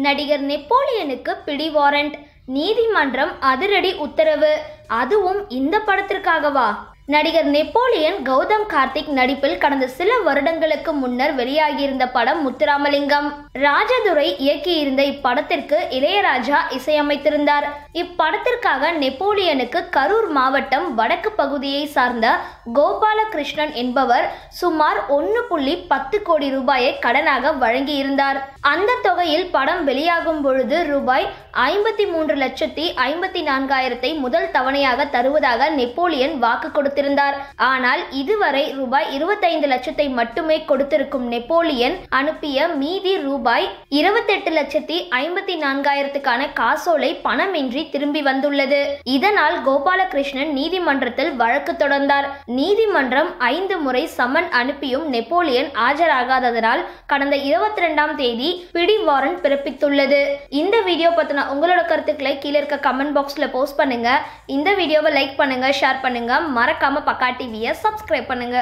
நடிகர் நெப்போலியனுக்கு பிடி வாரண்ட், நீதிமன்றம் அதிரடி உத்தரவு. அதுவும் இந்த படத்திற்காகவா? நடிகர் நெப்போலியன் கௌதம் கார்த்திக் நடிப்பில் கடந்த சில வருடங்களுக்கு முன்னர் வெளியாகியிருந்த படம் முத்துராமலிங்கம். ராஜதுரை இயக்கியிருந்த இப்படத்திற்கு இளையராஜா இசையமைத்திருந்தார். இப்படத்திற்காக நெப்போலியனுக்கு கரூர் மாவட்டம் வடக்கு பகுதியை சார்ந்த கோபாலகிருஷ்ணன் என்பவர் சுமார் 1.10 கோடி ரூபாயை கடனாக வழங்கியிருந்தார். அந்த தொகையில் படம் வெளியாகும் பொழுது ரூபாய் 53,54,000 முதல் தவணையாக தருவதாக நெப்போலியன் வாக்கு கொடுத்திருந்தார். ஆனால் இதுவரை ரூபாய் 25 லட்சத்தை மட்டுமே கொடுத்திருக்கும் நெப்போலியன் அனுப்பிய மீதி ரூபாய் 28,54,000 காசோலை பணமின்றி திரும்பி வந்துள்ளது. இதனால் கோபாலகிருஷ்ணன் நீதிமன்றத்தில் வழக்கு தொடர்ந்தார். நீதிமன்றம் 5 முறை சம்மன் அனுப்பியும் நெப்போலியன் ஆஜராகாததனால் கடந்த 22ஆம் தேதி பிடி வாரண்ட் பிறப்பித்துள்ளது. இந்த வீடியோ பத்தின உங்களோட கருத்துக்களை கீழே இருக்க கமெண்ட் பாக்ஸ்ல போஸ்ட் பண்ணுங்க. இந்த வீடியோவை லைக் பண்ணுங்க, ஷேர் பண்ணுங்க, மறக்காம பக்கா டிவியை சப்ஸ்கிரைப் பண்ணுங்க.